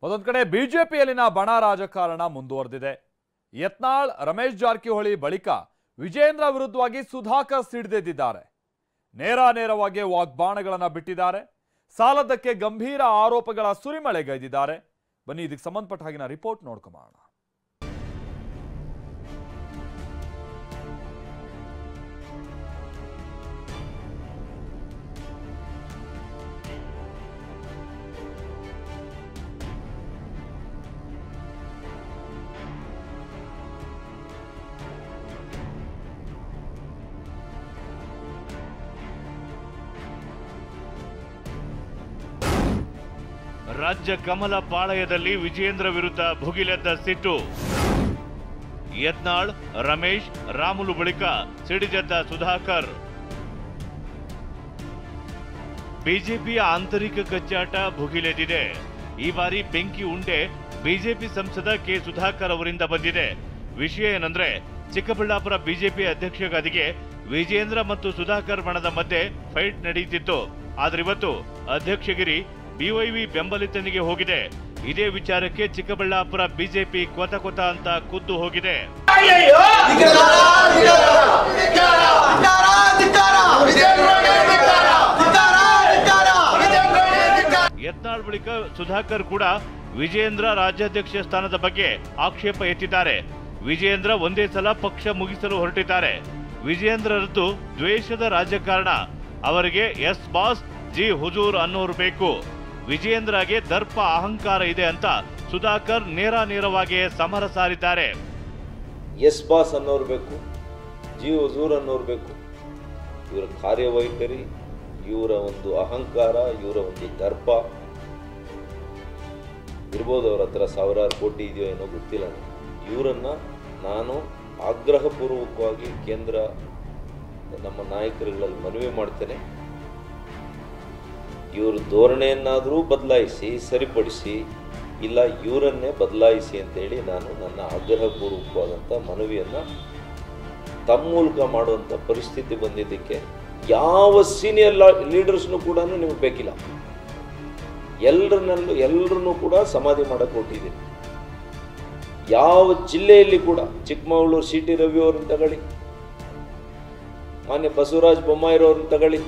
ಒಂದೊಂದು ಕಡೆ ಬಿಜೆಪಿಯಲ್ಲಿನ ಬಣ ರಾಜಕಾರಣ ಮುಂದುವರೆದಿದೆ. ಯತ್ನಾಳ್ ರಮೇಶ್ ಜಾರಕಿಹೊಳಿ ಬಳಿಕ ವಿಜೇಂದ್ರ ವಿರುದ್ಧವಾಗಿ ಸುಧಾಕರ್ ಸಿಡಿದೆದ್ದಿದ್ದಾರೆ. ನೇರವಾಗಿ ವಾಗ್ಬಾಣಗಳನ್ನು ಬಿಟ್ಟಿದ್ದಾರೆ. ಸಾಲದಕ್ಕೆ ಗಂಭೀರ ಆರೋಪಗಳ ಸುರಿಮಳೆಗೈದಿದ್ದಾರೆ. ಬನ್ನಿ ಇದಕ್ಕೆ ಸಂಬಂಧಪಟ್ಟ ಹಾಗಿನ ರಿಪೋರ್ಟ್ ನೋಡ್ಕೊಂಬೋಣ. ರಾಜ್ಯ ಕಮಲ ಪಾಳಯದಲ್ಲಿ ವಿಜೇಂದ್ರ ವಿರುದ್ಧ ಭುಗಿಲೆದ್ದ ಸಿಟ್ಟು. ಯತ್ನಾಳ್ ರಮೇಶ್ ರಾಮುಲು ಬಳಿಕ ಸಿಡಿದೆದ್ದ ಸುಧಾಕರ್. ಬಿಜೆಪಿಯ ಆಂತರಿಕ ಕಚ್ಚಾಟ ಭುಗಿಲೆದ್ದಿದೆ. ಈ ಬಾರಿ ಬೆಂಕಿ ಉಂಡೆ ಬಿಜೆಪಿ ಸಂಸದ ಕೆ ಸುಧಾಕರ್ ಅವರಿಂದ ಬಂದಿದೆ. ವಿಷಯ ಏನಂದ್ರೆ, ಚಿಕ್ಕಬಳ್ಳಾಪುರ ಬಿಜೆಪಿ ಅಧ್ಯಕ್ಷ ಗಾದಿಗೆ ವಿಜೇಂದ್ರ ಮತ್ತು ಸುಧಾಕರ್ ಬಣದ ಮಧ್ಯೆ ಫೈಟ್ ನಡೆಯುತ್ತಿತ್ತು. ಆದ್ರೆ ಇವತ್ತು ಅಧ್ಯಕ್ಷಗಿರಿ ಬಿವೈವಿ ಬೆಂಬಲಿತನಿಗೆ ಹೋಗಿದೆ. ಇದೇ ವಿಚಾರಕ್ಕೆ ಚಿಕ್ಕಬಳ್ಳಾಪುರ ಬಿಜೆಪಿ ಕೊತ ಅಂತ ಖುದ್ದು ಹೋಗಿದೆ. ಯತ್ನಾಳ್ ಬಳಿಕ ಸುಧಾಕರ್ ಕೂಡ ವಿಜೇಂದ್ರ ರಾಜ್ಯಾಧ್ಯಕ್ಷ ಸ್ಥಾನದ ಬಗ್ಗೆ ಆಕ್ಷೇಪ ಎತ್ತಿದ್ದಾರೆ. ವಿಜೇಂದ್ರ ಒಂದೇ ಸಲ ಪಕ್ಷ ಮುಗಿಸಲು ಹೊರಟಿದ್ದಾರೆ. ವಿಜೇಂದ್ರರದ್ದು ದ್ವೇಷದ ರಾಜಕಾರಣ. ಅವರಿಗೆ ಎಸ್ ಬಾಸ್ ಜಿ ಹುಜೂರ್ ಅನ್ನೋರು ಬೇಕು. ವಿಜೇಂದ್ರಗೆ ದರ್ಪ ಅಹಂಕಾರ ಇದೆ ಅಂತ ಸುಧಾಕರ್ ನೇರವಾಗಿ ಸಮರ ಸಾರಿದ್ದಾರೆ. ಎಸ್ ಬಾಸ್ ಅನ್ನೋರು ಬೇಕು, ಜಿ ಹುಜೂರ್ ಅನ್ನೋರು ಬೇಕು. ಇವರ ಕಾರ್ಯವೈಖರಿ, ಇವರ ಒಂದು ಅಹಂಕಾರ, ಇವರ ಒಂದು ದರ್ಪ ಇರ್ಬೋದು. ಅವರ ಹತ್ರ ಸಾವಿರಾರು ಕೋಟಿ ಇದೆಯೋ ಏನೋ ಗೊತ್ತಿಲ್ಲ. ಇವರನ್ನ ನಾನು ಆಗ್ರಹಪೂರ್ವಕವಾಗಿ ಕೇಂದ್ರ ನಮ್ಮ ನಾಯಕರುಗಳಲ್ಲಿ ಮನವಿ ಮಾಡ್ತೇನೆ. ಇವರು ಧೋರಣೆಯನ್ನಾದರೂ ಬದಲಾಯಿಸಿ, ಸರಿಪಡಿಸಿ, ಇಲ್ಲ ಇವರನ್ನೇ ಬದಲಾಯಿಸಿ ಅಂತೇಳಿ ನಾನು ನನ್ನ ಆಗ್ರಹಪೂರ್ವಕವಾದಂಥ ಮನವಿಯನ್ನು ತಮ್ಮ ಮೂಲಕ ಮಾಡುವಂಥ ಪರಿಸ್ಥಿತಿ ಬಂದಿದ್ದಕ್ಕೆ ಯಾವ ಸೀನಿಯರ್ ಲೀಡರ್ಸ್ನೂ ಕೂಡ ನಿಮಗೆ ಬೇಕಿಲ್ಲ. ಎಲ್ಲರನ್ನೂ ಕೂಡ ಸಮಾಧಿ ಮಾಡಕ್ಕೆ ಹೊರಟಿದ್ದೀನಿ. ಯಾವ ಜಿಲ್ಲೆಯಲ್ಲಿ ಕೂಡ ಚಿಕ್ಕಮಗಳೂರು ಸಿ ಟಿ ರವಿ ಅವ್ರನ್ನ ತಗೊಳ್ಳಿ, ಮಾನ್ಯ ಬಸವರಾಜ ಬೊಮ್ಮಾಯಿರವ್ರನ್ನ ತಗೊಳ್ಳಿ,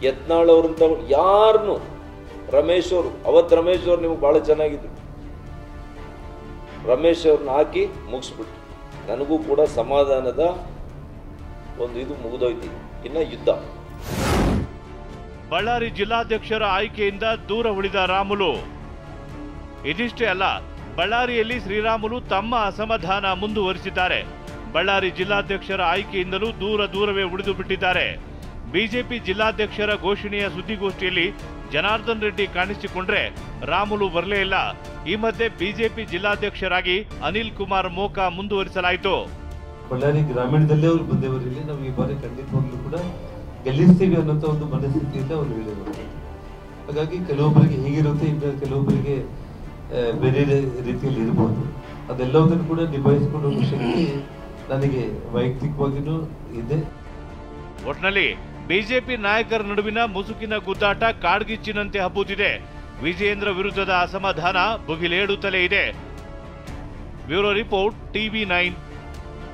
ಯತ್ನಾಳ್ ಅವ್ರನ್ನ ತಗೊಳ್ಳಿ, ಯಾರನ್ನು ರಮೇಶ್ ಅವರು ನಿಮ್ಗೆ ಬಹಳ ಚೆನ್ನಾಗಿದ್ರು. ರಮೇಶ್ ಅವ್ರನ್ನ ಹಾಕಿ ಮುಗಿಸ್ಬಿಟ್ಟು ನನಗೂ ಕೂಡ ಸಮಾಧಾನದ ಒಂದು ಇದು ಮುಗಿದೋಯ್ತು. ಇನ್ನ ಯುದ್ಧ. ಬಳ್ಳಾರಿ ಜಿಲ್ಲಾಧ್ಯಕ್ಷರ ಆಯ್ಕೆಯಿಂದ ದೂರ ಉಳಿದ ರಾಮುಲು. ಇದಿಷ್ಟೇ ಅಲ್ಲ, ಬಳ್ಳಾರಿಯಲ್ಲಿ ಶ್ರೀರಾಮುಲು ತಮ್ಮ ಅಸಮಾಧಾನ ಮುಂದುವರಿಸಿದ್ದಾರೆ. ಬಳ್ಳಾರಿ ಜಿಲ್ಲಾಧ್ಯಕ್ಷರ ಆಯ್ಕೆಯಿಂದಲೂ ದೂರವೇ ಉಳಿದು ಬಿಟ್ಟಿದ್ದಾರೆ. ಬಿಜೆಪಿ ಜಿಲ್ಲಾಧ್ಯಕ್ಷರ ಘೋಷಣೆಯ ಸುದ್ದಿಗೋಷ್ಠಿಯಲ್ಲಿ ಜನಾರ್ದನ್ ರೆಡ್ಡಿ ಕಾಣಿಸಿಕೊಂಡ್ರೆ ರಾಮುಲು ಬರಲೇ ಇಲ್ಲ. ಈ ಮಧ್ಯೆ ಬಿಜೆಪಿ ಜಿಲ್ಲಾಧ್ಯಕ್ಷರಾಗಿ ಅನಿಲ್ ಕುಮಾರ್ ಮೋಕ ಮುಂದುವರಿಸಲಾಯಿತು. ಬಳ್ಳಾರಿ ಗ್ರಾಮೀಣದಲ್ಲೇ ಅವರು ಬಂದೇವರಲ್ಲಿ ನಾವು ಈ ಬಾರಿ ಖಂಡಿತವಾಗ್ಲೂ ಕೂಡ ಗೆಲ್ಲಿಸ್ತೀವಿ ಅನ್ನೋಂಥ ಒಂದು ಮನಸ್ಥಿತಿಯಿಂದ ಅವರು ಹೇಳಿದರು. ಹಾಗಾಗಿ ಕೆಲವೊಬ್ಬರಿಗೆ ಹೀಗಿರುತ್ತೆ, ಇನ್ನು ಕೆಲವೊಬ್ಬರಿಗೆ ಬೇರೆ ರೀತಿಯಲ್ಲಿ ಇರಬಹುದು. ಅದೆಲ್ಲವನ್ನೂ ಕೂಡ ನಿಭಾಯಿಸಿಕೊಂಡು ಹೋಗುವ ಶಕ್ತಿ ನನಗೆ ವೈಯಕ್ತಿಕವಾಗಿಯೂ ಇದೆ. ಒಟ್ನಲ್ಲಿ ಬಿಜೆಪಿ ನಾಯಕರ ನಡುವಿನ ಮುಸುಕಿನ ಗುದ್ದಾಟ ಕಾಡ್ಗಿಚ್ಚಿನಂತೆ ಹಬ್ಬುತ್ತಿದೆ. ವಿಜೇಂದ್ರ ವಿರುದ್ಧದ ಅಸಮಾಧಾನ ಭುಗಿಲೇಡುತ್ತಲೇ ಇದೆ. Bureau report, TV9.